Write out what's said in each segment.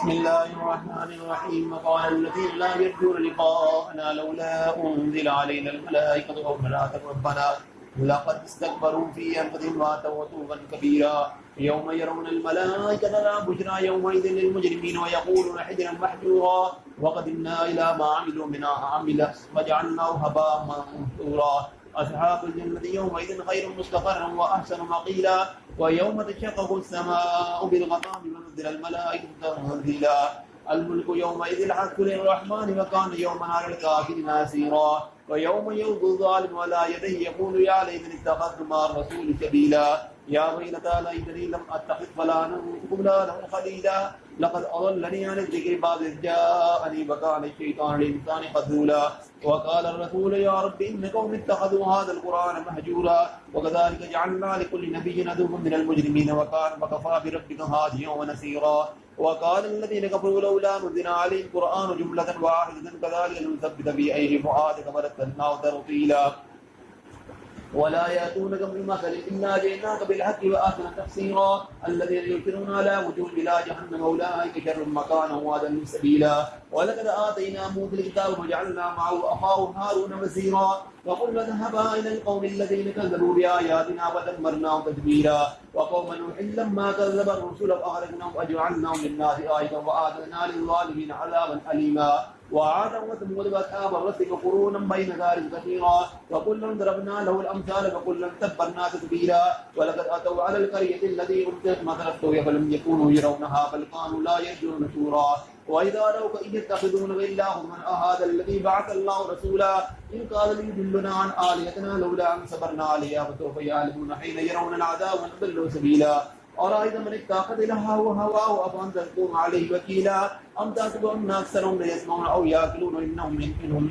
بسم الله الرحمن الرحيم. وقال الذين لا يرجون لقاءنا لولا أنزل علينا الملائكة أو ملائكة ربنا لقد استكبروا في أنفسهم وأتوا عتوا كبيرا. يوم يرون الملائكة لا بشرى يومئذ للمجرمين ويقولون حجرا محجورا وقدمنا إلى ما عملوا من عمل فجعلناه هباء منثورا. أصحاب الجنة يومئذ خير مستقرا وأحسن مقيلا. ويوم تشقق السماء بالغمام ونزل الملائكة تنزيلا. الملك يومئذ الحق للرحمن وكان يوما على الكافرين عسيرا. ويوم يوض الظالم ولا يديه يقول يا ليتني اتخذت مع الرسول سبيلا. يا ويلتى ليتني لم اتخذ فلانا خليلا. لقد اضلني عن الذكر بعد اذ جاءني وكان الشيطان للانسان خذولا. وقال الرسول يا رب ان قوم اتخذوا هذا القران مهجورا. وكذلك جعلنا لكل نبي عدوا من المجرمين وكفى بربك هاديا ونصيرا. وقال الذين كفروا لولا نزل عليه القرآن جملة واحدة كذلك لنثبت به فؤادك ورتلناه ترتيلا. ولا يأتونك بمثل إلا جئناك بالحق وأحسن تفسيرا. الذين ينكرون على وجوه إلى جهنم أولئك شر مكانا وأضل سبيلا. ولقد آتينا موسى الكتاب وجعلنا معه أخاه هارون وزيرا. وقلنا اذهبا إلى القوم الذين كذبوا بآياتنا ودمرناهم تدميرا. وقوم نوح لما كذب الرسل فأهلكناهم وجعلناهم للناس آية وآتينا للظالمين عذابا أليما. وعادا وثمود واصحاب الرس وقرونا بين ذلك كثيرا. وكلا ضربنا له الامثال وكلا تبرنا تتبيرا. ولقد اتوا على القريه التي امطرت مطرت فلم يكونوا يرونها بل كانوا لا يرجون نشورا. واذا راوك ان يتخذون الا هزوا هذا الذي بعث الله رسولا. ان كان ليضلنا عن الهتنا لولا ان صبرنا عليها فسوف يعلمون حين يرون العذاب من ضلوا سبيلا. أرأيت من اتخذ إلهه هواه أفأنت تكون عليه وكيلا. أم تحسب أن أكثرهم لا يسمعون أو يأكلون إنهم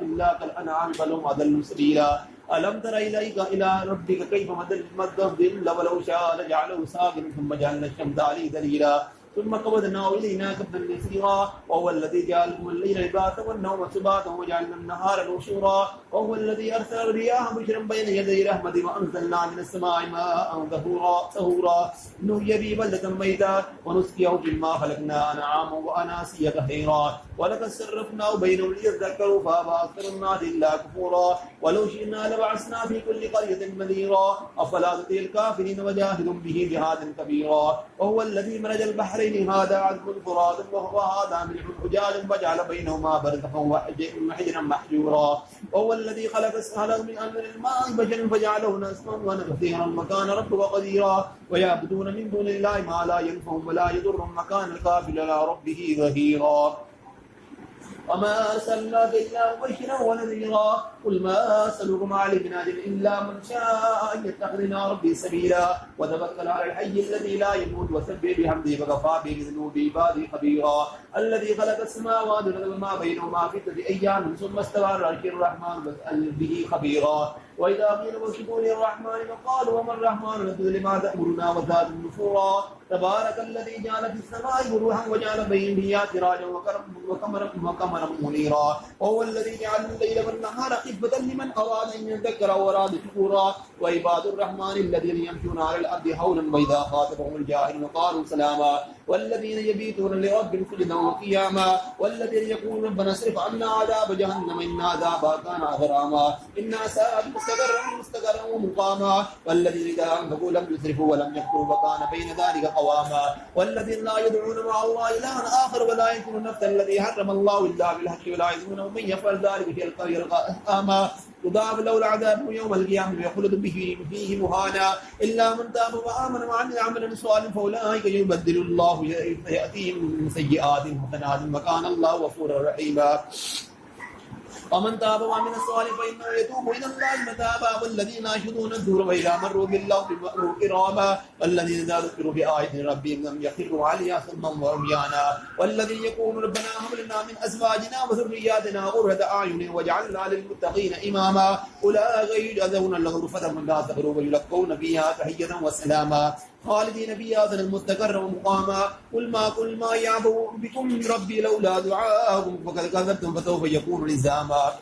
إلا كالأنعام بل هم أضل سبيلا. ألم تر إلى ربك كيف مد الظل ولو شاء لجعله ساكنا ثم جعلنا الشمس عليه دليلا. ثم قبضناه إلينا قبضا يسيرا. وهو الذي جعل الليل لباسا والنوم سباتا وجعلنا النهار نشورا. وهو الذي أرسل الرياح بشرا بين يدي رحمته وأنزلنا من السماء ماء طهورا نحيي به بلدة ميتا ونسقيه مما خلقنا أنعاما وأناسيا كثيرا. ولقد صرفناه بينهم ليذكروا فأبى أكثر الناس إلا كفورا. ولو شئنا لبعثنا في كل قرية نذيرا. أفلا تطيع الكافرين وجاهدهم به جهادا كبيرا. وهو الذي مرج البحرين هذا عذب فرات وهذا ملح أجاج وجعل بينهما برزخا وحجرا محجورا. وهو الذي خلق من أمر الماء بشرا فجعله نسما ونكثيرا وكان ربك قديرا. ويعبدون من دون الله ما لا ينفعهم ولا يضرهم وكان الكافر على ربه ظهيرا. وما أرسلناك إلا مبشرا ونذيرا. قل ما أسألكم عليه من أجر إلا من شاء أن يتخذ إلى ربه سبيلا. وتوكل على الحي الذي لا يموت وسبح بحمده وكفى به بذنوب عباده خبيرا. الذي خلق السماوات والأرض وما بينهما في 6 أيام ثم استوى على العرش الرحمن فاسأل به خبيرا. وإذا قيل واسجدوا للرحمن وقالوا وما الرحمن نسجد لما تأمرنا وزادوا نفورا. تبارك الذي جعل في السماء بروحا وجعل بينها سراجا وقمرا منيرا. وهو الذي جعل الليل والنهار خلفة لمن أراد أن يذكر وأراد شكورا. وعباد الرحمن الذين يمشون على الأرض هونا وإذا خاطبهم الجاهلون قالوا سلاما. والذين يبيتون لربهم سجدا وقياما. والذين يقولون ربنا اصرف عنا عذاب جهنم إن عذابها كان غراما إنها ساءت مستقرا ومقاما. والذين إذا أنفقوا لم يسرفوا ولم يقتروا وكان بين ذلك قواما. والذين لا يدعون مع الله إلها آخر ولا يقتلون نفسا الذي حرم الله إلا بالحق ولا يزنون ومن يفعل ذلك يلقى أثاما. يضاعف له العذاب يوم القيامة ويخلد به فيه مهانا إلا من تاب وآمن وعمل عملا صالحا فأولئك يبدل الله يأتيهم من سيئات حسنات وكان الله غفورا رحيما. ومن تاب وعمل صالحا فإنه يتوب إلى الله متابا. والذين يشهدون الزور وإذا مروا بالله بمأروا كراما. والذين إذا ذكروا بآية ربهم لم يخروا عليها صما وعميانا. والذين يقولون ربنا هب لنا من أزواجنا وذرياتنا قرة أعين واجعلنا للمتقين إماما. أولئك يجزون الغرفة من لا تغروا ويلقون فيها تحية وسلاما خالدين فيها حسنا مستقرا ومقاما. قل ما يعبو بكم ربي لولا دعاءكم فقد كذبتم فسوف يكون لزاما.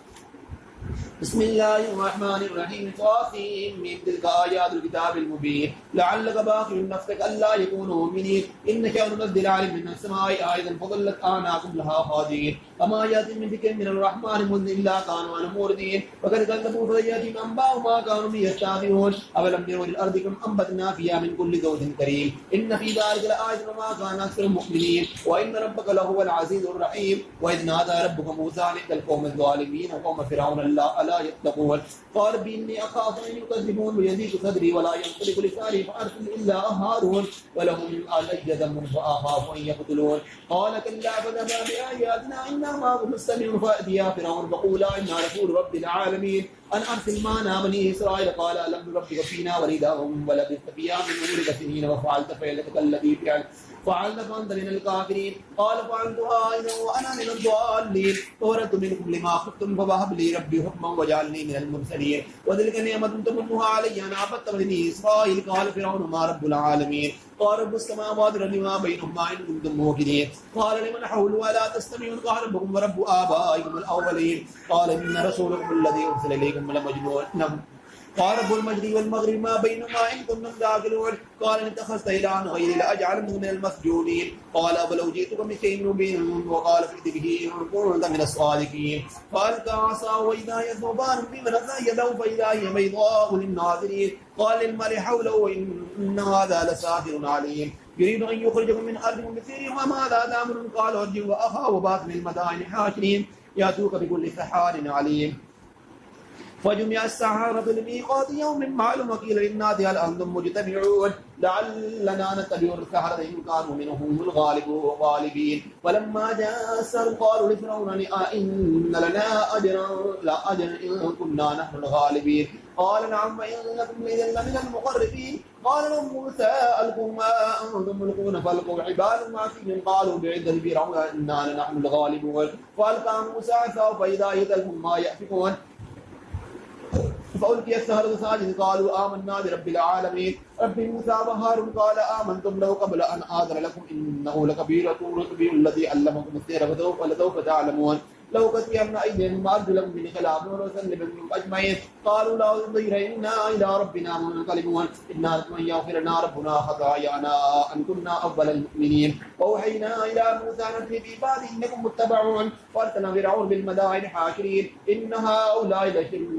بسم الله الرحمن الرحيم طاسين من تلك آيات الكتاب المبين لعلك باخع نفسك ألا يكونوا مؤمنين إن شاء ننزل عليهم من السماء آية فظلت أعناقهم لها خاضعين وما يأتي من ذكر من الرحمن مذ إلا كانوا عنه معرضين وقد كذبوا فسيأتيهم أنباء ما كانوا به يستهزئون أولم يروا إلى الأرض كم أنبتنا فيها من كل زوج كريم إن في ذلك لآية وما كان أكثر المؤمنين وإن ربك لهو العزيز الرحيم وإذ نادى ربك موسى أن ائت القوم الظالمين وقوم فرعون ألا يتقون قال رب إني أخاف أن يكذبون ويضيق صدري ولا ينطلق لساني فأرسل إلا هارون وله من علي ذنب فأخاف أن يقتلون قال كلا فذهبا بآياتنا إنا معكم مستمعون فأتيا فرعون فقولا إنا رسول رب العالمين أن أرسل معنا بني إسرائيل قال ألم نربك فينا وليدا ولبثت فيها من عمرك سنين وفعلت فعلتك التي فعلت فأنت من الكافرين قال فعلتها إذا وأنا من الضالين فوردت منكم لما خفتم فوهب لي ربي حكما وجعلني من المرسلين وتلك نعمة تمنها علي أن عبدت بني إسرائيل قال فرعون ما رب العالمين قال رب السماوات والأرض وما بينهما إن كنتم موقنين قال لمن حوله ولا تستمعون قال ربكم ورب آبائكم الأولين قال إن رسولكم الذي أرسل إليكم لمجنون قال رب المشرق والمغرب ما بينهما إن كنتم تعقلون قال إن اتخذت إلها غيري لأجعلنه من المسجونين قال أفلو جئتك بشيء مبين وقال فئت به إن كنت من الصادقين فألقى عصاه وإذا هي ثوبان بمنزل يده فإذا هي بيضاء للناظرين قال للملأ حوله إن هذا لساحر عليم يريد أن يخرجكم من أرضكم بسحر وماذا تأمرون قال ارجعوا وأخاه وباطن المدائن حاشرين يأتوك بكل سحار عليم فجمع السحرة لميقات يوم معلوم وقيل للناس هل أنتم مجتمعون لعلنا نتبع السحرة إن كانوا منهم الغالبين ولما جاء السحر قالوا لفرعون إن لنا أجرا إن كنا نحن الغالبين قال نعم وإنكم إذا لمن المقربين قال لهم موسى ألقوا ما أنتم ملقون فألقوا حبال معصيهم قالوا بعزة فرعون إنا لنحن الغالبون فألقى موسى عصاه فإذا هي تلقف ما يأفكون فألقي السحرة ساجدين قالوا آمنا برب العالمين رب موسى وهارون قال آمنتم له قبل أن آذن لكم إنه لكبيركم الذي علمكم السحر فسوف تعلمون لو قطعنا أيديهم وأرجلهم من خلاف ولنسلبنهم أجمعين قالوا لا ضير إنا إلى ربنا منقلبون إنا من يغفر لنا ربنا خطايانا أن كنا أول المؤمنين وأوحينا إلى موسى أن اسر بعبادي إنكم متبعون فأرسلنا فرعون بالمدائن حاشرين إن هؤلاء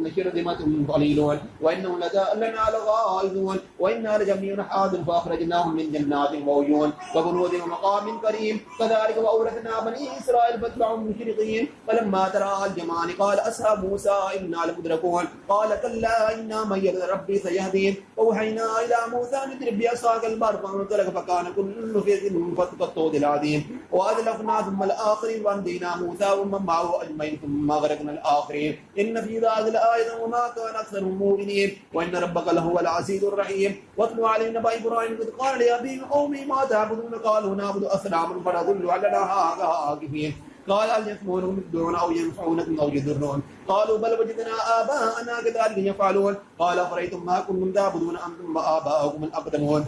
لشرذمة قليلون وإنهم لنا لغائظون وإنا لجميع حاضر فأخرجناهم من جنات وعيون وكنوز ومقام كريم كذلك وأورثنا بني إسرائيل فاتبعوا المشرقين فلما ترى الجمعان قال أصحاب موسى إنا لمدركون قال كلا إنا معي ربي سيهدين وأوحينا إلى موسى أن اضرب بعصاك البحر فانفلق فكان كل فرق كالطود العظيم وأزلفنا ثم الآخرين وأنجينا موسى ومن معه أجمعين ثم أغرقنا الآخرين إن في ذلك لآية وما كان أكثرهم مؤمنين وإن ربك لهو العزيز الرحيم واتل عليهم نبأ إبراهيم إذ قال لأبيه قومي ما تعبدون قالوا نعبد أصناما فنظل لنا عاكفين قال هل يسمونكم يدعون أو ينفعونكم أو يضرون قالوا بل وجدنا آباءنا كذلك يفعلون قال أفرأيتم ما كنتم تعبدون أنتم وآباؤكم الأقدمون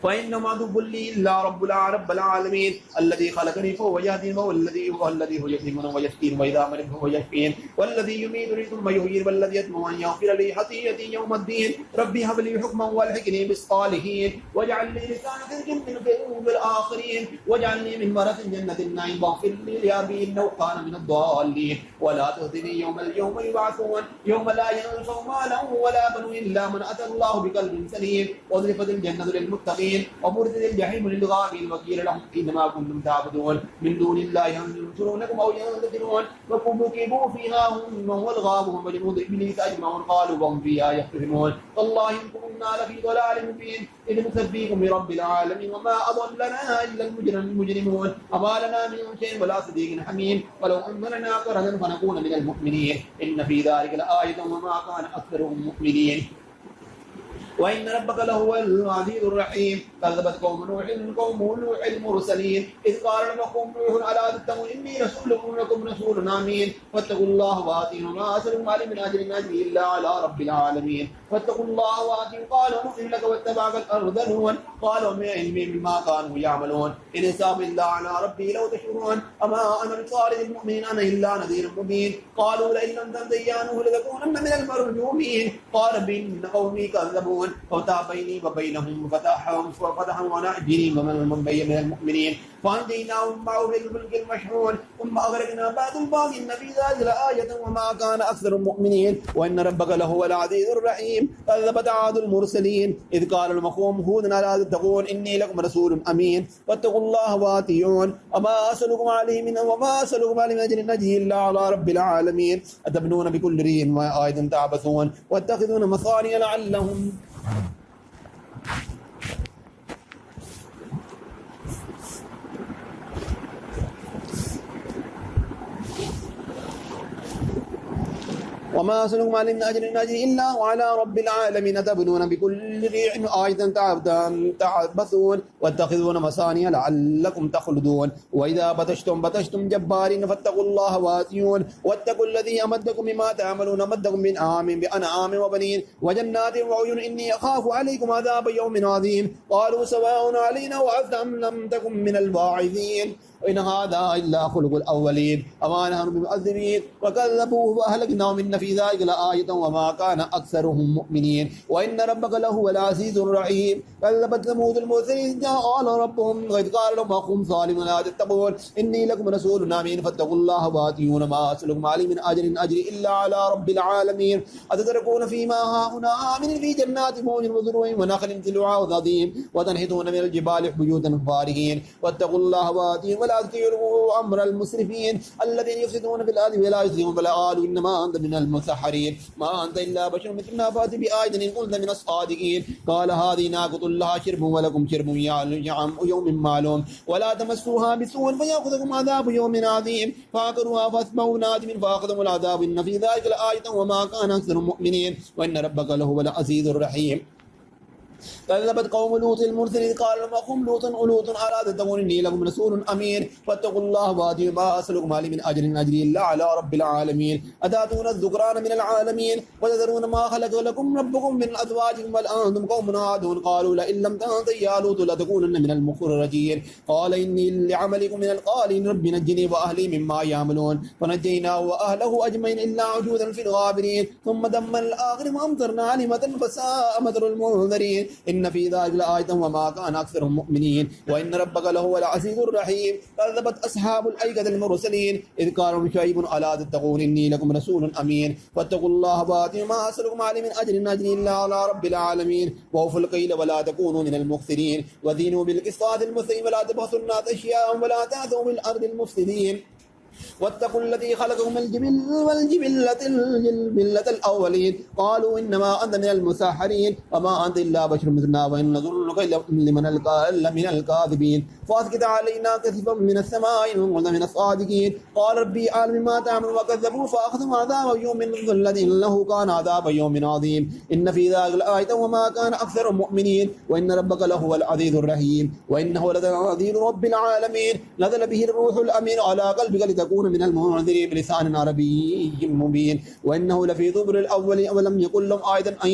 فإنما عدو لي إلا رب العالمين الذي خلقني فهو يهدين والذي هو يهدين ويسكين وإذا مرض هو يشفين والذي يميتني ثم يحيين والذي يطمع أن يغفر لي خطيئتي يوم الدين ربي هب لي حكما والحقني بالصالحين واجعل لي لسان صدق في الآخرين واجعلني من ورث جنة النعيم واغفر لي لأبي إنه كان من الضالين ولا تهدني يوم يبعثون يوم لا ينفع مال ولا بنون إلا من أتى الله بقلب سليم وأزلفت الجنة للمتقين وبرزت الجحيم للغاوين وقيل لهم إنما كنتم تعبدون من دون الله ينصرونكم أو ينتصرون وكبكبوا فيها هم والغاوون وجنود إبليس أجمعون قالوا وهم فيها يختصمون والله إن كنا لفي ضلال مبين إذ نسبيكم برب العالمين وما أضلنا إلا المجرمون وما لنا من شيء ولا صديق حميم ولو أن لنا قرنا فنكون من المؤمنين إن في ذلك لآية وما كان أكثرهم مؤمنين وإن ربك لهو العزيز الرحيم كذبت قوم نوح المرسلين إذ قال لهم أخوهم نوح ألا تتقون إني رسول لكم رسول أمين فاتقوا الله وآتيهم ما أسألكم عليه من أجر إلا على رب العالمين فاتقوا الله وآتيهم قالوا نؤمن لك واتبعك الأرذلون قالوا ما علمي مما كانوا يعملون إن حساب إلا على ربي لو تشعرون أما أنا بطارد المؤمنين أنا إلا نذير مبين قالوا لئن لم تنته يا نوح لتكونن من المرجومين قال بإن قومي كذبون وفتح بيني وبينهم فتحا ونجني ومن بين من المؤمنين فأنجيناهم معه بالفلك المشحون ثم أغرقنا بعد الباقين في ذلك لآية وما كان أكثر المؤمنين وإن ربك لهو العزيز الرحيم كذبت عاد المرسلين إذ قال لهم أخوهم هود ألا تتقون إني لكم رسول أمين فاتقوا الله وآتيون وما أسألكم عليه من أجر نجزي إلا على رب العالمين أتبنون بكل ريع وآية تعبثون واتخذون مصانع لعلهم وما أسألكم عليه من أجر إلا على رب العالمين أتبنون بكل ريع آية تعبثون واتخذون مصانع لعلكم تخلدون وإذا بطشتم جبارين فاتقوا الله وآتيون واتقوا الذي أمدكم بما تعملون أمدكم بأنعام وبنين وجنات وعيون إني أخاف عليكم عذاب يوم عظيم قالوا سواء علينا وعظت أم لم تكن من الواعظين وإن هذا إلا خلق الأولين وما نحن بمؤذنين وكذبوه فأهلكناهم إن في ذلك لآية وما كان أكثرهم مؤمنين وإن ربك لهو العزيز الرحيم كذبت ثمود المرسلين قال ربهم وإذ قال لهم أخوهم صالح لا تتقون إني لكم رسول أمين فاتقوا الله وآتيون ما أسألكم عليه من أجر إلا على رب العالمين أتتركون فيما هاهنا آمن في جنات موج وزروع ونخل طلعها وضيم وتنحتون من الجبال بيوتا فارهين واتقوا الله وآتيون ولا تطيعوا أمر المسرفين الذين يفسدون في الأرض ولا يصلحون فلا قالوا إنما أنت من المسحرين ما أنت إلا بشر مثلنا فأت بآية إن كنت من الصادقين قال هذه ناقة لها شرب ولكم شرب يوم معلوم ولا تمسوها بسوء فيأخذكم عذاب يوم عظيم فعقروها فأصبحوا نادمين فأخذهم العذاب إن في ذلك لآية وما كان أكثر المؤمنين وإن ربك لهو العزيز الرحيم كذبت قوم لوط المرسلين قال لهم أخوهم لوط ألا تتقون إني لكم رسول أمين فاتقوا الله وآتيون ما أسألكم عليه من أجر إلا على رب العالمين أتأتون الذكران من العالمين وتذرون ما خلق لكم ربكم من أزواجكم بل أنتم قوم عادون قالوا لئن لم تنته يا لوط لتكونن من المخرجين قال إني لعملكم من القالين رب نجني وأهلي مما يعملون فنجيناه وأهله أجمعين إلا عجوزا في الغابرين ثم دمر الآخر وأمطرنا علمة فساء مطر المنذرين إن في ذلك لآية وما كان أكثرهم مؤمنين وإن ربك لهو العزيز الرحيم كذبت أصحاب الأيكة المرسلين إذ قالوا شعيب ألا تتقون إني لكم رسول أمين فاتقوا الله وآتيون ما أسألكم عليه من أجر إلا على رب العالمين وأوفوا الكيل ولا تكونوا من المخسرين وزينوا بالقسطاس المستقيم ولا تبخسوا الناس أشياءهم ولا تعثوا في الأرض المفسدين واتقوا الذي خلقكم والجبلة الأولين قالوا إنما أنت من المسحرين وما أنت إلا بشر مثلنا وإن نظنك من الكاذبين فأسقط علينا كسفا من السماء إن كنت من الصادقين قال ربي أعلم ما تعملون وكذبوا فأخذهم عذاب يوم ذلة إنه كان عذاب يوم عظيم إن في ذلك لآية وما كان أكثر المؤمنين وإن ربك لهو العزيز الرحيم وإنه لتنزيل رب العالمين نزل به الروح الأمين على قلبك لتكون من المنذرين بلسان عربي مبين وإنه لفي زبر الأولين ولم يكن لهم آية أن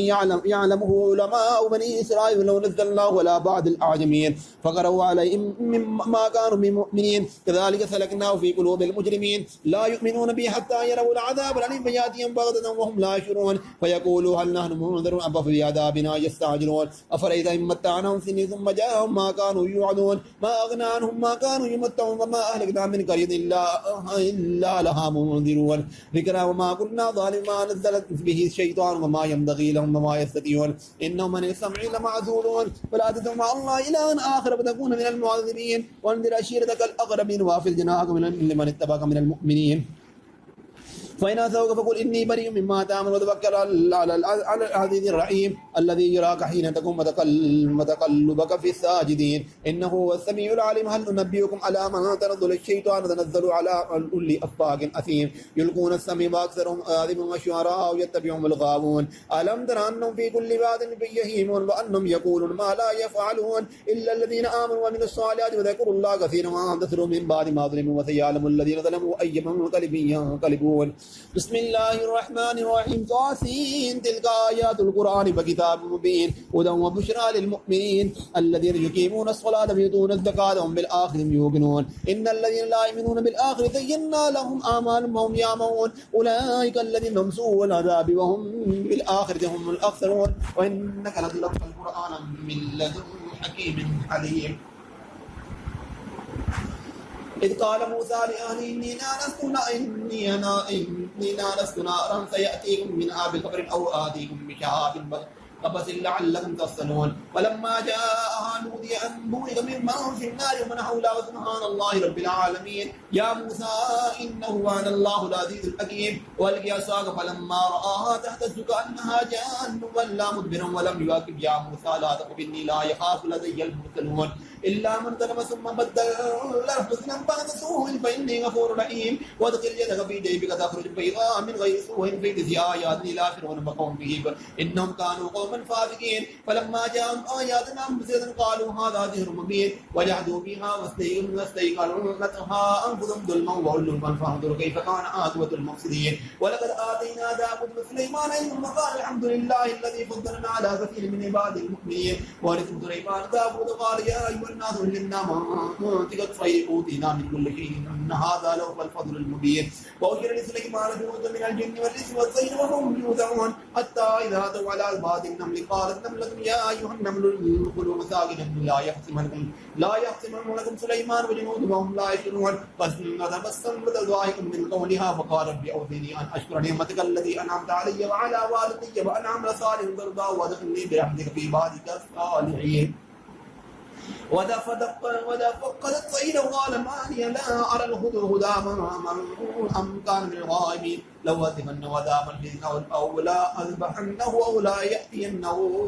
يعلمه علماء بني إسرائيل لو نزلناه ولا بعض الأعجمين فقروا عليهم مما كانوا بمؤمنين كذلك سلكناه في قلوب المجرمين لا يؤمنون به حتى يروا العذاب الأليم فيأتيهم بغتة وهم لا يشعرون فيقولوا هل نحن منذرون أم في عذابنا يستعجلون أفرأيت إن متعناهم سنين ثم جاءهم ما كانوا يوعدون ما أغنى عنهم ما كانوا يمتعون وما أهلكنا من قرية إلا لها منذرون ذكرى وما كنا ظالما نزلت به الشيطان وما ينبغي لهم وما يستطيعون إنهم من السمع لمعزولون فلا تدع مع الله إلها آخر فتكون من المعذبين وانذر عشيرتك الأقربين وافل جناحك لمن اتبعك من المؤمنين فإن أتوك فقل إني بريء مما تعمل وتوكل على العزيز الرحيم الذي يراك حين تقوم وتقلبك في الساجدين إنه هو السميع العليم. هل ننبئكم على من تنزل الشيطان تنزل على كل أفاك أثيم يلقون السمع وأكثرهم آثم والشعراء يتبعهم الغاوون. ألم تر أنهم في كل واد يهيمون وأنهم يقولون ما لا يفعلون إلا الذين آمنوا ومن الصالحات وذكروا الله كثيرا وانتصروا من بعد ما ظلموا وسيعلم الذين ظلموا أي منقلب ينقلبون. بسم الله الرحمن الرحيم. طاسين تلك آيات القرآن وكتاب مبين هدى وبشرى للمؤمنين الذين يقيمون الصلاة ويؤتون الزكاة وهم بالآخرة يوقنون إن الذين لا يؤمنون بالآخرة زينا لهم أعمالهم وهم يعمهون أولئك الذين هم سوء العذاب وهم بالآخرة هم الأخسرون وإنك لتلقى القرآن من لدن حكيم عليم. إذ قال موسى لأهله إني نانست نارا سيأتيكم منها بخبر أو آتيكم بشهاب قبس لعلكم تصطلون. ولما جاءها نودي أن بورك ممن في النار ومن حولها وسبحان الله رب العالمين. يا موسى إنه أنا الله العزيز الحكيم. والقي عصاك فلما رآها تهتز كأنها جان ولا مدبرا ولم يواكب. يا موسى لا تخف إني لا يخاف لدي المرسلون إلا من ظلم ثم بدل حسنا بعد سوء فإني غفور رحيم. وادخل يدك في جيبك تخرج بيضاء من غير سوء في آيات إلى فرعون وقوم به إنهم كانوا قوما فاسقين. فلما جاءهم آياتنا مبصرة قالوا هذا سحر مبين وجحدوا بها واستيقنتها أنفسهم ظلما وعلوا فانظر كيف كان عاقبة المفسدين. ولقد آتينا داود وسليمان علما وقال الحمد لله الذي فضلنا على كثير من عباده المؤمنين. ورث سليمان داود قال يا أيها الناس علمنا منطق الطير أوتينا من كل شيء إن هذا لهو الفضل المبين. وأشر لسليمان جنود من الجن والإنس والطير وهم يوزعون حتى إذا أتوا على الباد النمل قالت نملة يا أيها النمل ادخلوا مساكنكم لا يحطمنكم سليمان وجنوده وهم لا يشعرون. فتبسم ضاحكا من قولها فقال رب أوزعني أن أشكر نعمتك التي أنعمت علي وعلى والدي وأن أعمل صالحا ترضاه وادخلني برحمتك في عبادك الصالحين. ودفقد الطير وقال ما لي لا أرى الهدهد أم كان من الغائبين لو أذبنه عذابا أو لا أذبحنه أو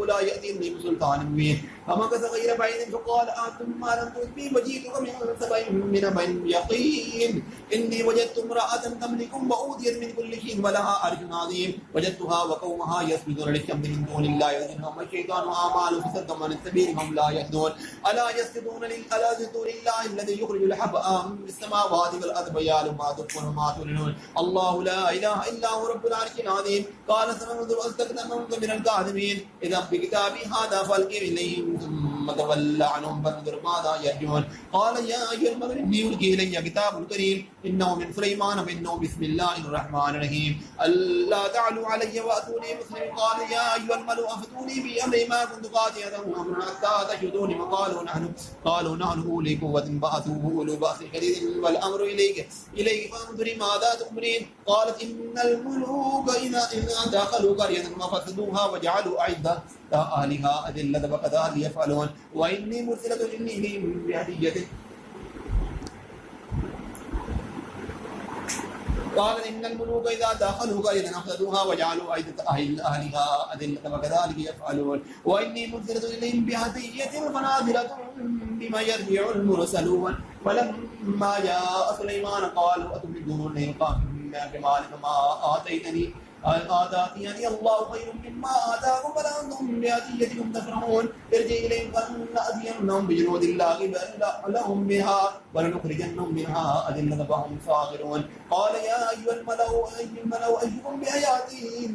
لا يأتيني بسلطان مبين. فمكث غير بعيد فقال آتم ما لم تؤت به وجئتك من سبع بنبأ يقين إني وجدت امرأة تملكهم وأوتيت من كل شيء ولها عرش عظيم وجدتها وقومها يسجدون للشمس من دون الله يزينهم الشيطان أعمالهم فصدهم عن السبيل هم لا يهدون. ألا يسجدون لله الذي يخرج الحبأ من السماوات والأرض يعلم ما تخفون وما تعلنون الله لا إله إلا هو رب العرش العظيم. قال سننظر أستكبرت من الكاذبين إذا بكتابي هذا فألقي إليهم ثم تولى عنهم فانظر ماذا يرجعون. قال يا أيها الملأ إني ألقي إلي كتاب كريم إنه من سليمان وإنه بسم الله الرحمن الرحيم ألا تعلوا علي وأتوني مسلمين. قال يا أيها الملأ أفتوني في أمري ما كنت قاطعة أمرا حتى تشهدوني قالوا نحن أولي قوة فأتوه أولو بأس شديد والأمر إليك فانظري ماذا تؤمرين. قالت إن الملوك إذا دخلوا قرية ففسدوها وجعلوا أعزة أهلها أذلة وكذلك يفعلون. وإني مرسلة إليهم بهدية قال إن الملوك إذا دخلوا قرية أفسدوها وجعلوا أعزة أهلها أذلة وكذلك يفعلون. وإني مرسلة إليهم بهدية فناظرة بما يرجع المرسلون. فلما جاء سليمان قالوا أتمدونني بمال ما آتاني الله خير مما آتاكم ولا أنتم بهديتكم تفرحون. ارجع إليهم فلنأتينهم بجنود لا قبل لهم بها ولنخرجنهم منها أذلة فهم صاغرون. قال يا أيها الملأ أيكم بآياتي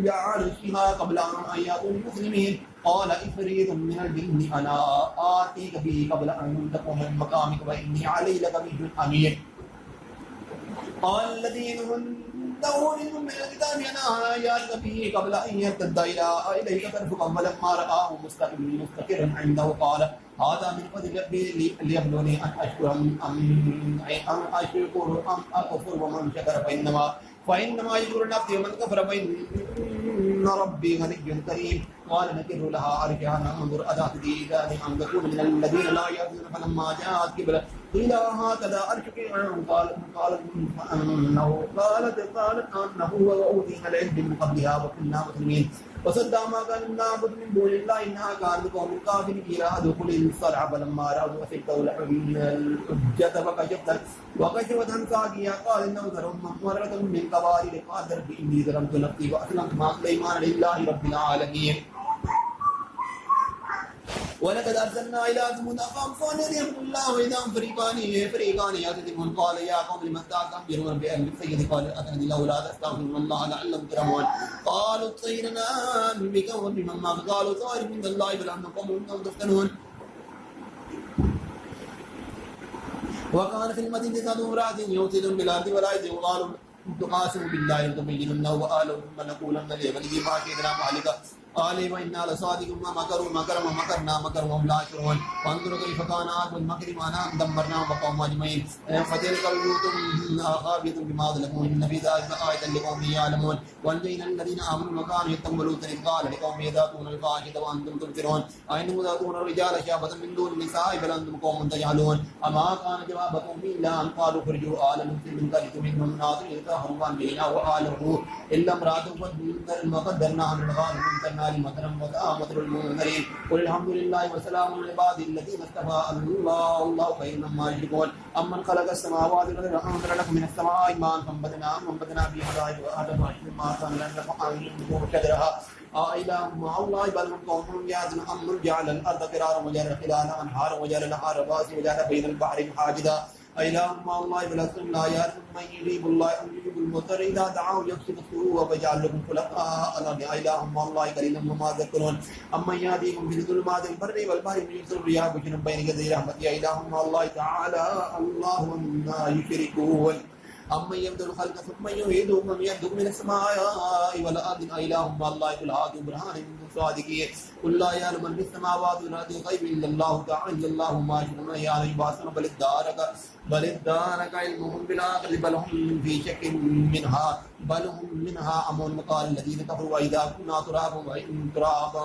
بعرشها قبل أن يأتوا المسلمين. قال إفريت من الجن أنا آتيك به قبل أن تقوم من مقامك وإني علي لقوي أمين. قال الذين له علم من الكتاب أنا آياتك به قبل أن يرتد إليك طرفك فلما رآه مستقرا عنده قال هذا من فضل ربي ليبلوني أن أشكر أم أكفر ومن شكر فإنما يشكر نفسي ومن كفر فإن ربي غني كريم. قال نكر لها عرشها انظر أتهتدي ذلك أم تكون من الذين لا يهتدون فلما جاءت قبلة قيل هكذا عرشك قالت أنه وأوتينا العلم من قبلها وكنا مسلمين وصدق ما كان نعبد من دون الله إنها كانت قوم كافرين إلى أدخل الصرع فلما رأوا وسكتوا الحجة وكشفت عن ساقيها قال إنه ذرهم مرة من قبائل قادر إني ظلمت نفسي وأسلمت مع سليمان لله رب العالمين. ولقد أرسلنا إلى ثمود أخاهم صالحا أن اعبدوا الله وإذا هم فريقان يختصمون قال يا قوم لم تستكبرون بأمر السيد قال أتني لولا تستغفرون الله لعلكم ترحمون قالوا اطيرنا بك وبمن معك قالوا طائر من الله بل أنتم قوم تفتنون. وكان في المدينة تسعة امرأة يوتدن بالأرض ولا يزيغ قالوا تقاسم بالله لتبيننه وآله ثم لنقولن لوليه ما شهدنا مهلكا قال وإنا لصادقون ما مكروا مكرا ومكرنا مكرا وهم لا يشعرون وانظروا كيف كان عاقبة المكر وأنا دمرناهم وقومهم أجمعين فتلك البيوت خاوية بما ظلموا إن في ذلك آية لقوم يعلمون وأنجينا الذين آمنوا وكانوا يتقون لوطا إذ قال لقوم يذاتون الفاحشة وأنتم تبصرون أئنكم تأتون الرجال شهوة من دون النساء بل أنتم قوم تجهلون أما كان جواب قومه إلا أن قالوا اخرجوا آل لوط من قرية منهم ناظرين فهم بيننا وآله إلا امرأته قدرنا عن الغالب مطرا ومطر المنذرين قل الحمد لله وسلام على عباده الذين اصطفى الله خير مما يشركون أمن خلق السماوات والأرض وأنزل لكم من السماء ماء فأنبتنا به حدائق وآدم ما كان لنا نفعل شجرها أإله مع الله بل هم قوم يعدلون أمن جعل الأرض قرارا وجعل خلالها أنهارا وجعل لها رواسي وجعل بين البحر حاجزا أإله مع الله بل أكثرهم لا يعلمون من يجيب الله أن يجيب المضطر إذا دعاه يكشف السوء ويجعل لكم خلفاء الأرض أإله مع الله قليلا ما تذكرون أمن يهديكم في ظلمات البر والبحر من يرسل الرياح بشرا بين يدي رحمته أإله مع الله تعالى الله عما يشركون أمن يبدأ الخلق ثم يعيده من يرزق من السماء والأرض أإله مع الله قل هاتوا برهانا إن كنتم صادقين قل لا يعلم من في السماوات والأرض الغيب إلا الله تعالى الله ما يشركون يعلم يبعثون بل ادارك علمهم بالآخرة بل هم في شك منها بل هم منها أمون وقال الذين كفروا وإذا كنا ترابا وإن ترابا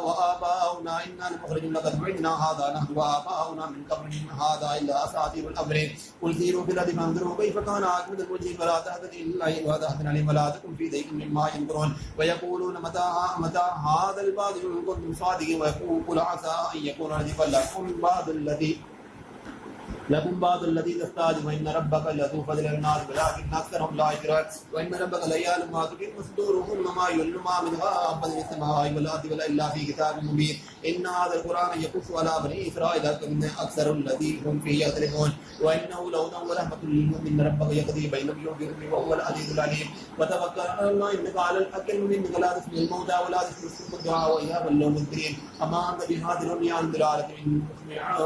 وآباؤنا إنا لمخرجون لقد وعدنا هذا نحن وآباؤنا من قبل إن هذا إلا أساطير الأولين قل سيروا في الأرض فانظروا كيف كان عاقبة المجرمين ولا تهتدوا إلا إن وهدنا عليهم ولا تكن في ضيق مما ينكرون ويقولون متى هذا الباطل إن كنتم صادقين ويقول عسى أن يكون ردفا لكم بعض الذي تستعجل وإن ربك لذو فضل على الناس ولكن أكثرهم لا يشكرون وإن ربك ليعلم ما تكن صدورهم وما يعلن ما من غائب في السماء والأرض ولا إلا في كتاب مبين إن هذا القرآن يقص على بني إسرائيل من أكثر الذين هم فيه يختلفون وإنه لهدى ورحمة للمؤمنين ربك يقضي بينهم يوم الدين وهو العزيز العليم وتوكل على الله إنك على الحق المبين إنك لا تسمع الموتى ولا تسمع الصم الدعاء وإيابا لهم الدين أما أنت بهذه عن دلالة من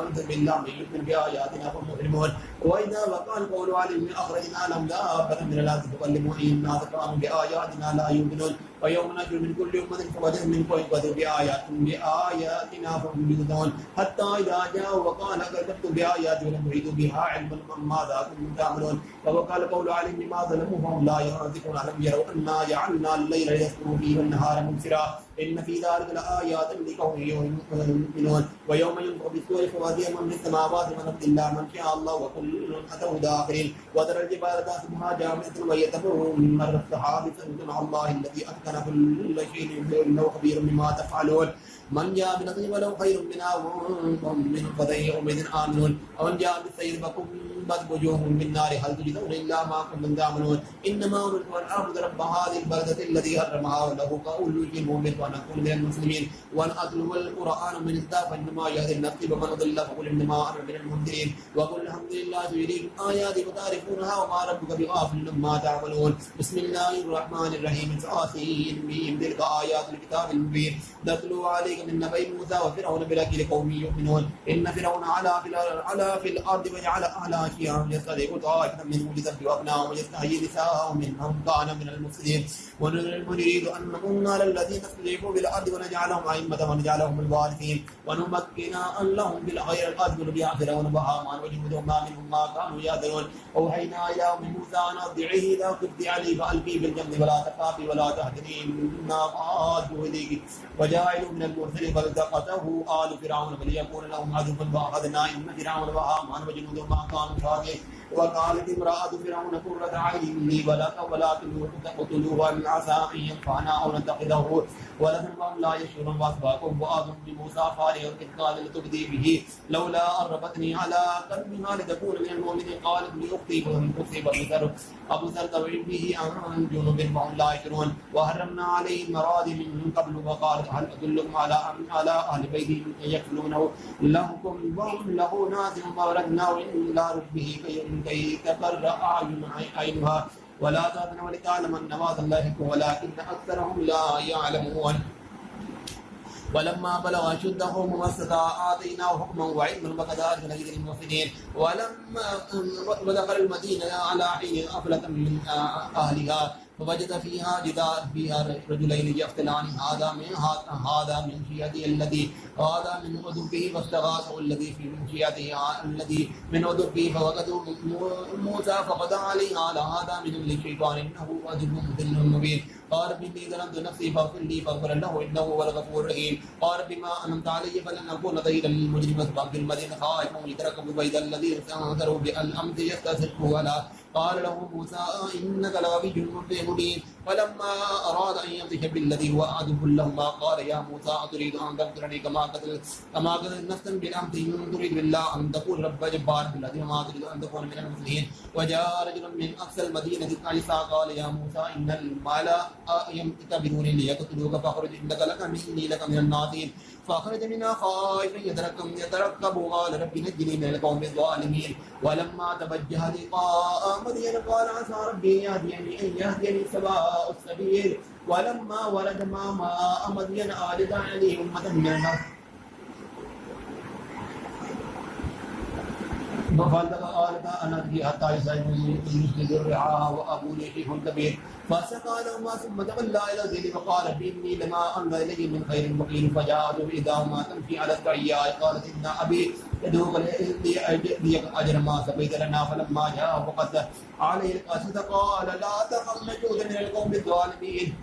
أنت بالله من يؤمن بآياتنا فمؤمنون وإذا وقع القول عليهم أخرجنا لهم دابة من الأرض تكلمون إن الناس كانوا بآياتنا لا يؤمنون ويوم نجعل من كل أمة فوجد من كل قدر بآياتنا فهم يؤمنون حتى إذا جاءوا وقال كذبتم بآياتي ولم يحيطوا بها علما ماذا كنتم تعملون ووقع القول عليهم بما ظلموا فهم لا ينطقون ألم يروا أنا جعلنا الليل يسكنوا فيه والنهار مبصرا إن في ذلك لآيات لقوم يؤمنون ويوم ينفخ في الصور فوزع من في السماوات من إلا من شاء الله وكل أتوا داخرين وترى الجبال تحسبها جامدة وهي تمر مر السحاب صنع الله الذي أتقن كل شيء إنه خبير بما تفعلون من جاء بالحسنة فله خير منها وهم من فضل يومئذ آمنون ومن جاء بالسيئة فكبت وجوههم بالنار هل تجزون إلا ما كنتم تعملون إنما أمرت أن أعبد رب هذه البلدة الذي حرمها وله قول شيء مؤمن وأن أكون من المسلمين وأن أتلو القرآن من الكتاب فإنما يهدي النفس ومن ضل فقل إنما أنا من المنذرين وقل الحمد لله يريد آيات وتعرفونها وما ربك بغافل عما تعملون بسم الله الرحمن الرحيم سآسين بهم تلك آيات الكتاب المبين نتلو عليك من نبي موسى وفرعون بالحق لقوم يؤمنون إن فرعون علا في الأرض وجعل أهلها فيها يستضيف طائفة منهم لذنب وأبناءهم ويستحيي نساءهم منهم كان من المفسدين ونريد أن نمن على الذين استضعفوا بالأرض ونجعلهم أئمة ونجعلهم الوارثين ونمكن لهم بالغير الأرض ونبيع فرعون وهامان وجنودهم ما منهم ما كانوا يهتدون أوحينا إلى أم موسى أن أرضعيه إذا كنت علي فألقي بالجنب ولا تخافي ولا تحزني إنا رادوه إليك وجاعلوا من المرسلين فالتقطه آل فرعون فليكون لهم عدوا فأخذنا إن فرعون وهامان وجنودهم ما كانوا صادقين وقالت امرأة فرعون قرة عين لي ولك ولكن تقتلوه من عسى أن ينفعنا أو نتخذه ولكن وهم لا يشعرون وأسباقهم وآذوا بموسى فارغا إذ قال لتبدي به لولا أن ربطني على قلبها لتكون من المؤمنين قالت لأختي وهم أصيب أبصر توعي به عن جنوب وهم لا يشعرون وحرمنا عليه المراضي من قبل وقالت هل أدلكم على أهل بيته يكفلونه لكم وهم له ناصر فوردناه إلى ربه كي تقر عينها ولا تحزن ولتعلم أن وعد الله ولكن أكثرهم لا يعلمون ولما بلغ أشده واستطاع آتيناه حكما وعلما وكذلك نجزي المحسنين ولما ودخل المدينة على حين غفلة من أهلها فوجد فيها جدار فيها رجلين يقتلان هذا من شيعته الذي هذا من عدوه فاستغاثه الذي من شيعته الذي من عدوه فوجدوا موسى فقضى عليه على هذا من الشيطان انه عدو مضل مبين قال إني ظلمت نفسي فاغفر لي فاغفر له انه هو الغفور الرحيم قال بما انعمت علي فلن اكون ظهيرا للمجرمين فاصبح في المدينه خائفا لتركبوا بيد الذي استنكروا بالامس يستسرقوا ولا قال له موسى انك لغوي مبين فلما اراد ان يبطش بالذي هو عدو لهما قال يا موسى اتريد ان تقتلني كما قتلت نفسا بالامس ان تريد بالله ان تقول رب جبار بالذي ما تريد ان تكون من المسلمين وجاء رجل من اقصى المدينه عيسى قال يا موسى ان المال يعتبروني ليقتلوك فاخرج انك لك مني لك من الناصرين فأخرج منها خائفا يترقب قال رب نجني من القوم الظالمين ولما توجه لقاء مدين قال عسى ربي أن يهديني سواء السبيل ولما ورد ماء مدين آلت عليه أمة من الناس فالتقى أنا في حتى يسجد الرعاء وأبو شيخ كبير فسقى لهما ثم تولى إلى الظل وقال إني لما أنظر إلي من خير مقيم فجاءته إحداهما تمشي على الثرياء قالت إن أبي يدعوك لي أجر ما سقيت لنا فلما جاء وقد عليه القصد قال لا تخف نجوت من القوم الظالمين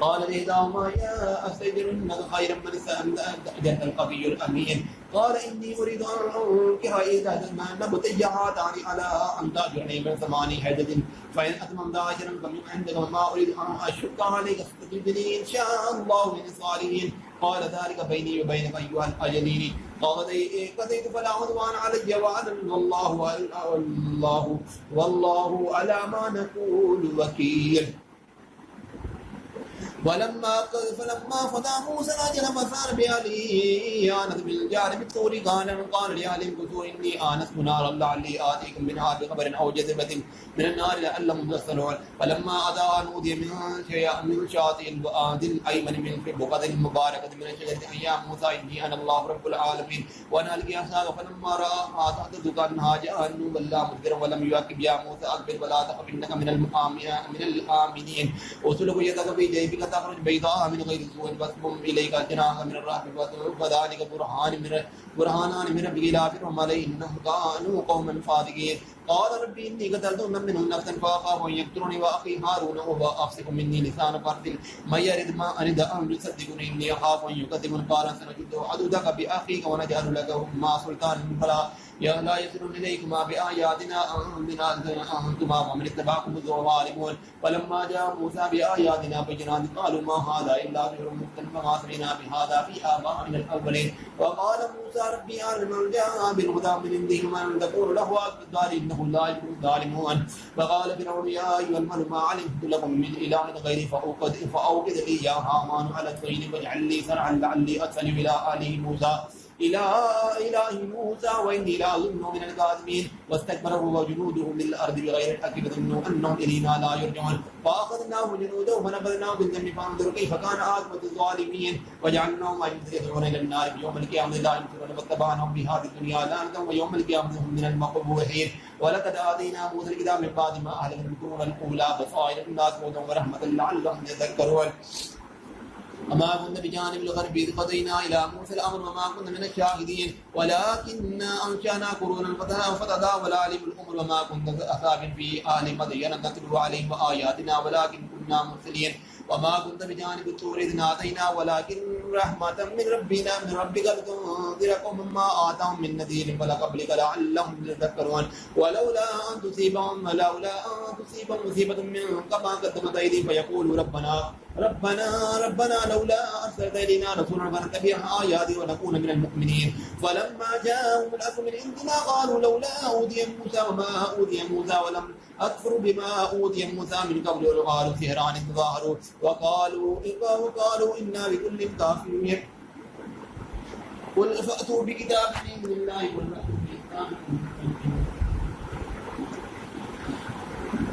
قال إحداهما يا أستأجر إنك خيرا من استأجرت القوي الأمين قال إني أريد أن أنكح إحداهما نبتيهاتان على أن تأجرني من 8 حجج فإن أتممت عشرا فمن عندك وما أريد أن أشق عليك فتجدني إن شاء الله من الصالحين قال ذلك بيني وبينك أيها الأجلين قضيت فلا عدوان علي وأنا والله على ما نقول وكيل فلما فضى موسى الأجل فسار بأهله آنس بالجانب الطور قال لأهلهم كثوا إني آنست نارا لعلي آتيكم منها بخبر أو جذبة من النار لعلهم يصطلون فلما أضاء نودي من شاطئ الواد الأيمن من بقعة المباركة من الشجرة أن يا موسى إني أنا الله رب العالمين وأنا ألقي عصاك فلما رأى تحدث كأنها جهنم ولا مدبرا ولم يعقب يا موسى أقبل ولا تخف إنك من الآمنين وسلك يدك في جيبك تخرج بيضاء من غير سوء فاصبم إليك جناحا من الرحمة فذلك برهانان من ربك لا فرهم عليه إنهم كانوا قوما فاسقين قال ربي إني قتلت منهم نفسا فأخاف أن يقتلوني وأخي هارون وهو أفصح مني لسان فرد ما يرد ما أريد أن يصدقني إني أخاف أن يكذبون قال سنجد عدودك بأخيك ونجعل لك ما سلطان فلا لا يصلون إليكما بآياتنا أنتما ومن اتبعكم الظالمون فلما جاء موسى بآياتنا بينات قالوا ما هذا إلا سحر مفتر فما سمعنا بهذا في آبائنا الأولين وقال موسى ربي أعلم من جاء بالهدى من عندهم أن تقول له أكبر إنه لا يكون الظالمون وقال فرعون يا أيها الملأ ما علمت لكم من إله غيري فأوقد لي يا هامان على الطين واجعل لي صرعا لعلي أرسل إلى آله موسى إلى إله موسى وإني لأظنه من الكاذبين واستكبر هو وجنوده من الأرض بغير الحق فظنوا أنهم إلينا لا يرجعون فأخذناه وجنوده فنبذناه بالجنب فانظر كيف كان عاقبة الظالمين وجعلناهم أئمة يدعون إلى النار يوم القيامة لا ينصرون واتبعناهم بهذه الدنيا لعنة ويوم القيامة هم من المقبوحين ولقد آتينا موسى الكتاب من بعد ما أهلكنا القرون الأولى بصائر الناس هدى ورحمة لعلهم يذكرون وما كنا بجانب الغرب إذ قضينا إلى موسى الأمر وما كنا من الشاهدين ولكننا أنشأنا قرونا فتداول عليهم الأمر وما كنا أصحاب في أهل مدين نتلو عليهم آياتنا ولكن كنا مرسلين وما كنت بجانب الطور إذ نادينا ولكن رحمة من ربنا من ربك لتنذر قوما ما آتاهم من نذير قبلك لعلهم يذكرون ولولا أن تصيبهم مصيبة منهم كما قدمت أيديهم فيقولوا ربنا لولا أرسلت إلينا رسولا فنتبع آياتي ونكون من المؤمنين فلما جاءهم الأمر من عندنا قالوا لولا أوتي موسى وما أوتي موسى ولم أكفروا بما أوتي موسى من قبل وقالوا سحران تظاهروا وقالوا إنا بكل كافرون قل فأتوا بكتاب من الله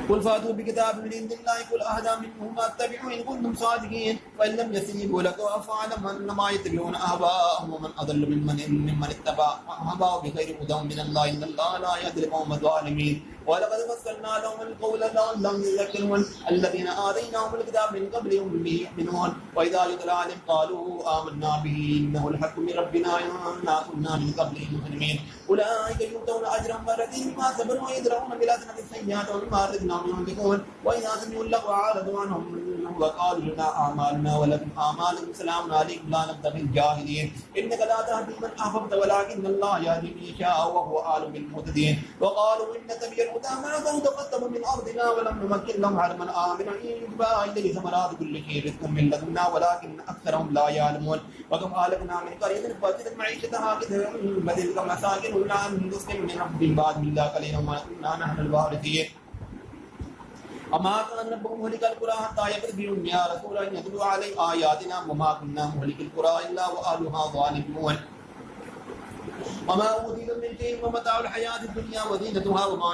قل فاتوا بكتاب من عند الله قل أهدى منهما اتبعوا إن كنتم صادقين فإن لم يستجيبوا لك فاعلم أنما يتبعون أهواءهم ومن أضل ممن اتبع هواه بغير هدى من الله إن الله لا يهدي القوم الظالمين ولقد فصلنا لهم القول لعلهم يذكرون الذين آتيناهم الكتاب من قبلهم به يؤمنون وإذا يتلى عليهم قالوا آمنا به إنه الحق من ربنا إنا كنا من قبله مسلمين أولئك يؤتون أجرا مرتين بما صبروا ويدرؤون بالحسنة السيئات ومما رزقناهم ينفقون وإذا سمعوا اللغو أعرضوا عنهم وقالوا لنا أعمالنا ولكم أعمالكم سلام عليكم لا نبتغي الجاهلين إنك لا تهدي من أحببت ولكن الله يهدي من يشاء وهو أعلم بالمهتدين وقالوا إن تبي الهدى معك تقدم من أرضنا ولم نمكن لهم حرما آمنا يجبى إليه ثمرات كل شيء رزق من لدنا ولكن أكثرهم لا يعلمون وكم أهلكنا من قرية فاتت معيشتها كذلك كمساكن ولا نسلم من رب بعد من الله قليلا وما كنا نحن الوارثين أما كان ربكم مهلك القرى حتى يبدلهم يا رسول أن يتلو عليه آياتنا وما كنا مهلك القرى إلا وأهلها ظالمون وما أوتيتم من شيء ومتاع الحياة الدنيا وزينتها وما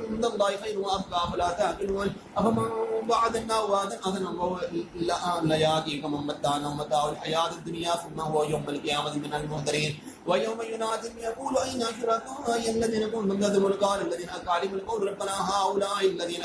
عند الله خير وأبقى فلا تأكلون أفمن بعدنا وعدا حسنا لا يأتيكم من متعنا ومتاع الحياة الدنيا ثم هو يوم القيامة من المحضرين ويوم ينادي يقول أين شركائي الذين كنتم تدعون قال الذين أقالوا القول ربنا هؤلاء الذين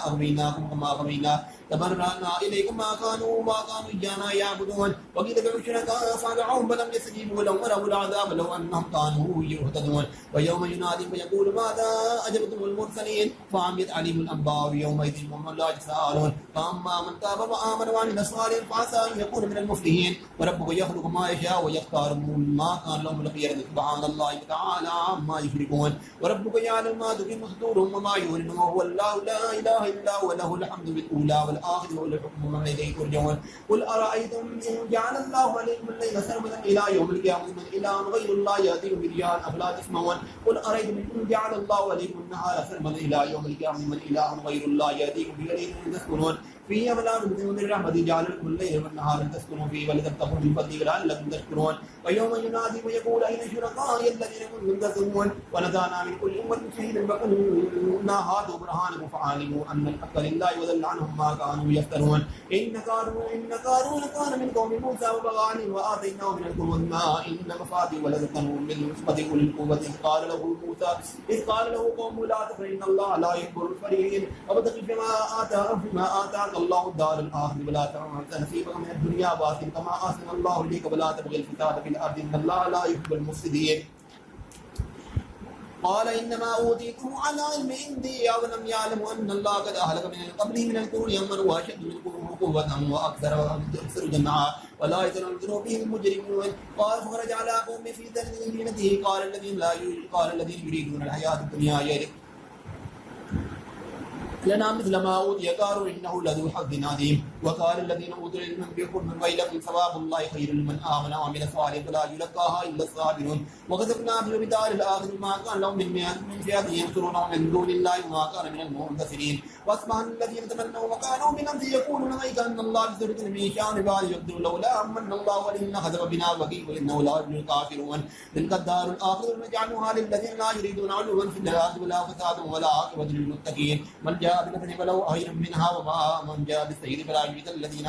أغويناكم كما أغوينا تبرأنا إليكم ما كانوا إيانا يعبدون وقيل ادعوا شركاء فدعوهم فلم يستجيبوا لهم ورأوا العذاب لو أنهم كانوا يهتدون ويوم ينادي فيقول ماذا أجبتم المرسلين فعميت عليهم الأنباء يومئذ وهم لا يتساءلون فأما من تاب وآمن وعمل صالحا فعسى أن يكون من المفلحين وربك يخلق ما يشاء ويختار ما كان لهم الخيرة سبحان الله تعالى عما يشركون وربك يعلم ما تكن صدورهم وما يعلنون وهو الله لا إله إلا هو له الحمد بالأولى والآخر وله الحكم ومن إليه ترجعون قل أرأيتم إن جعل الله عليكم الليل سرمدا إلى يوم القيامة من إله غير الله يأتيكم برجال أفلا تسمعون قل أرأيتم إن جعل الله عليكم النهار سرمدا إلى يوم القيامة من إله غير الله يأتيكم بليل تسكنون فيه أملا من الرحمة جعل لكم الليل والنهار تسكنوا فيه ولتبتغوا من فضله لعلكم تشكرون ويوم ينادي ويقول أين شركائي الذين كنتم تزعمون ونزعنا من كل أمة شهيدا فقلنا هاتوا برهانكم فعلموا أن الحق لله وضل عنهم ما كانوا يفترون إن قارون كان من قوم موسى وبغى عليهم وآتيناه من الكنوز ما إن مفاتيح ولتكنوا بالعصبة أولي القوة إذ قال له قومه لا تفرح إن الله لا يحب الفرحين وابتغ فيما آتاك الله الدار الآخرة ولا تنس نصيبك من الدنيا وأحسن كما أحسن الله إليك ولا تبغي الفساد في الأرض إن الله لا يحب المفسدين قال إنما أوتيته على علم عندي أولم يعلموا أن الله قد أهلك من قبله من القرون من هو أشد منكم قوة وأكثر جمعا ولا يتنزل بهم المجرمون قال فخرج على قومه في زينته قال الذين يريدون الحياة الدنيا لنا مثل ما أوتي قالوا إنه لذو حظ عظيم وقال الذين أوتوا العلم بكم ويلكم ثواب الله خير لمن آمن وعمل صالحا ولا يلقاها إلا الصابرون وكتبنا في الدار الآخر ما كان لهم من فئة ينصرون من دون الله وما كان من المنتصرين وأصبح الذين تمنوا مكانه من أمس يقولون ويك أن الله بسرعة من شان بعد يقدر لولا أمن الله ولئن خذف بنا وكيل إنه لا يبلغ الكافرون تلك الدار الآخرة نجعلها للذين لا يريدون علوا في الحياة ولا فساد ولا عاقبة للمتقين من جاء بالحسنة فله خير منها وما من جاء بالسيئة فلا يجزى الذين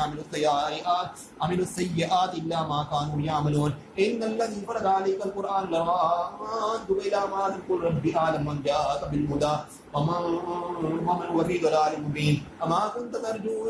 عملوا السيئات إلا ما كانوا يعملون إن الذي فرض عليك القرآن لرادك إلى ما تقول ربي أعلم من جاءك بالهدى ومن هو في ضلال مبين أما كنت ترجو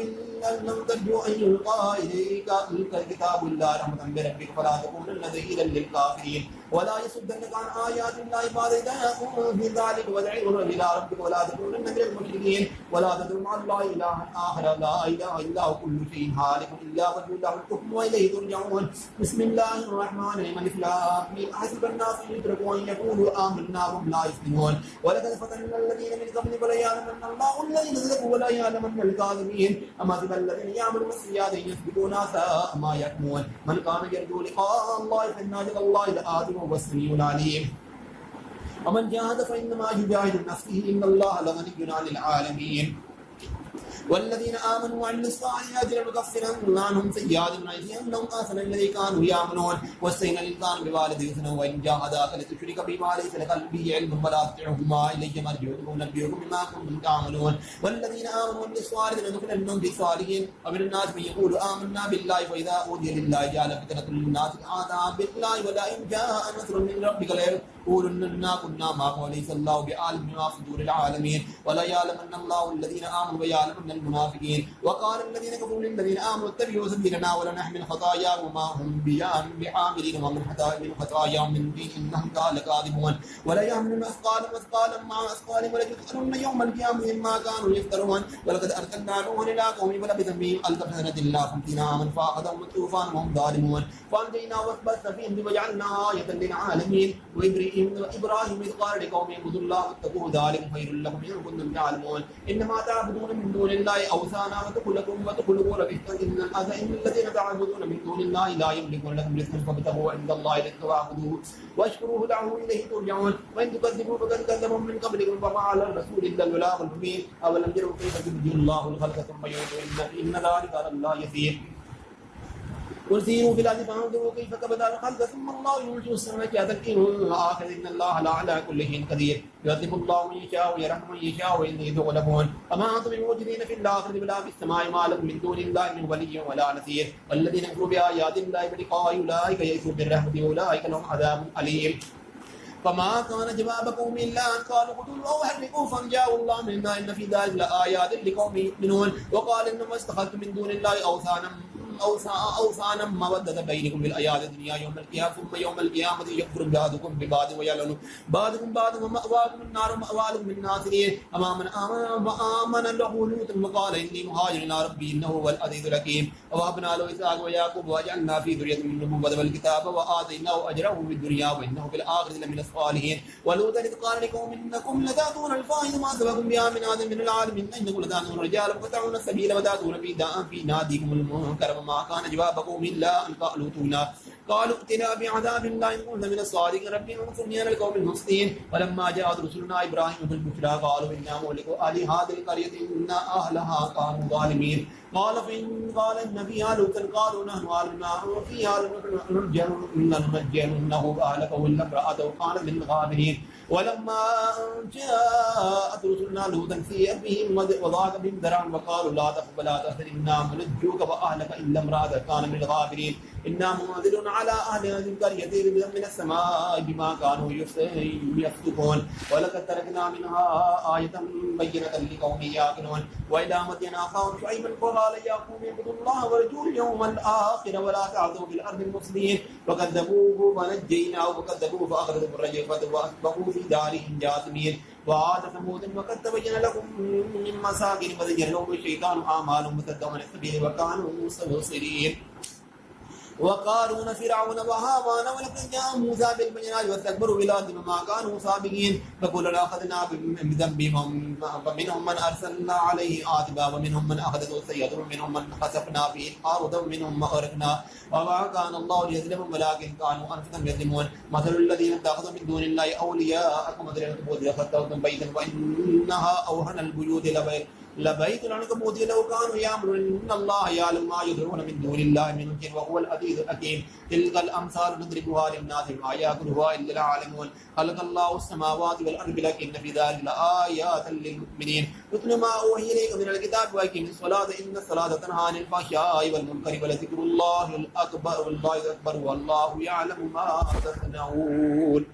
لم ترجو أن يلقى إليك الكتاب إلا رحمة بربك فلا تكونن ظهيرا للكافرين ولا يصدنك عن آيات الله بعد إذ جاءكم في ذلك وادعه إلى ربك ولا تكونن من المشركين ولا تدعو مع الله إلها آخر لا إله إلا هو كل شيء هالك إلا وجه له الحكم وإليه ترجعون بسم الله الرحمن الرحيم ألف لام ميم أحسب الناس أن يتركوا أن يقولوا آمنا وهم لا يفتنون ولقد فتنا الذين من قبل فليعلمن الله الذين صدقوا ولا يعلمن الكاذبين أما حسب الذين يعملون السيئات أن يسبقونا ساء ما يحكمون من كان يرجو لقاء الله فإن أجل الله لآت وهو السميع العليم ومن جاهد فإنما يجاهد نفسه إن الله لغني عن العالمين والذين آمنوا وعملوا الصالحات لنكفرن عنهم سيئاتهم ولنجزينهم أحسن الذي كانوا يعملون وصينا الإنسان بوالديه حسنا وإن جاهداك لتشرك بما ليس لك به علم فلا تطعهما إلي مرجعكم ونبئكم بما كنتم تعملون والذين آمنوا وعملوا الصالحات لندخلنهم في الصالحين ومن الناس من يقول آمنا بالله فإذا أوذي لله جعل فتنة للناس العذاب بالله ولئن جاء نصر من ربك ليقولن إنا كنا معكم وليس الله بعالم بما في صدور العالمين ولا يعلمن الله الذين آمنوا ويعلمن المنافقين وقال الذين كفروا للذين آمنوا اتبعوا سبيلنا ولا نحمل خطاياهم وما هم بحاملين ومن خطاياهم من دين إنهم لكاذبون ولا يحملون أثقالا مع أثقالهم ولا يسألون يوم القيامة مما كانوا يفترون ولقد أرسلنا نوحا إلى قومه فلبث فيهم ألف سنة إلا 50 عاما فأخذهم الطوفان وهم ظالمون فأنجيناه وأثبتنا فيهم وجعلناها آية للعالمين وإبراهيم إذ قال لقومه اعبدوا الله واتقوه ذلك خير لكم إن كنتم تعلمون إنما تعبدون من دون الله أوثانا وتخلقون رزقا إن الذين تعبدون من دون الله لا يملكون لكم رزقا فابتغوا عند الله رزقا واعبدوه واشكروه له إليه ترجعون وإن تكذبوا فقد كذبوا من قبلكم فما على الرسول إلا البلاغ المبين أولم يروا كيف يبدي الله الخلق ثم يعيده إن ذلك على الله يسير قل سيروا في الأرض فانظروا كيف بدأ الخلق ثم الله ينشئ السماوات والأرض إن الله على كل شيء قدير يعذب الله من يشاء ويرحم من يشاء وإليه تغلبون أما أنتم بموجودين في الآخرة ولا في السماء ما لكم من دون الله من ولي ولا نصير والذين كفروا بآيات الله بلقاء أولئك يئسوا من رحمته وأولئك لهم عذاب أليم فما كان جواب قوم إلا أن قالوا اقتلوا أو احرقوا فأنجاه الله منا إن في ذلك لآيات لقوم يؤمنون وقال إنما اتخذتم من دون الله أوثانا مودة بينكم في الحياة الدنيا يوم القيامة ثم يوم القيامة يكفر بعضكم ببعض ويلعن بعضكم بعضا ومأواكم النار ومأواكم الناصرين أما من آمن له لوط وقال إني مهاجر إلى ربي إنه هو العزيز الحكيم ووهبنا له إسحاق ويعقوب وجعلنا في ذريته النبوة والكتاب وآتيناه أجره في الدنيا وإنه في الآخرة لمن الصالحين ولوطا إذ قال لقوم إنكم لتأتون الفاحشة ما سبقكم بها من أحد من العالمين إنكم لتأتون الرجال وتقطعون السبيل وتأتون في ناديكم المنكر وما كان جواب قوم إلا أن قالوا ائتنا بعذاب الله إن كنت من الصادقين ربي انصرني على القوم المفسدين ولما جاءت رسلنا إبراهيم بالبشرى قالوا إنا مهلكوا أهل هذه القرية إن أهلها كانوا ظالمين قال إن فيها لوطا قالوا نحن أهلنا وفيها لننجينه وأهلكه إلا امرأته كانت من الغابرين ولما جاءت رسلنا لوطا سيء بهم وضاق بهم ذرعا وقالوا لا تخف ولا تحزن إنا منجوك وأهلك إلا امرأتك كان من الغابرين إنا منزلون على أهل هذه القرية رزقا من السماء بما كانوا يفسقون ولقد تركنا منها آية بينة لقوم يعقلون وإلى مدين أخاهم شعيبا قال يا قوم اعبدوا الله وارجوا اليوم الآخر ولا تعثوا في الأرض المفسدين فكذبوه فنجيناه وكذبوه فأخذهم الرجفة وأصبحوا في دارهم جاثمين وعاد ثمود وقد تبين لكم من مساكن وزين لهم الشيطان أعمالهم فصدهم عن السبيل وكانوا مبصرين وقارون فرعون وهامان ولقد جاء موسى بالبينات واستكبروا بالارض وما كانوا سابقين فكلنا اخذنا بذنبهم فمنهم من ارسلنا عليه عاتبا ومنهم من اخذته السيئه ومنهم من خسفنا به الارض ومنهم من اغرقنا وما كان الله ليظلمهم ولكن كانوا انفسهم يظلمون مثل الذين اتخذوا من دون الله اولياء كمثل العنكبوت اتخذتم بيتا وانها اوهن البيوت لبيت العنكبوت لو كانوا يعملون ان الله يعلم ما يدعون من دون الله من شيء وهو العزيز الحكيم تلك الامثال نضربها للناس وما ياكلها الا العالمون خلق الله السماوات والارض لكن في ذلك لآيات للمؤمنين اتل ما اوحي اليك من الكتاب واقم الصلاه ان الصلاه تنهى عن الفحشاء والمنكر ولذكر الله الاكبر والله اكبر والله يعلم ما تصنعون.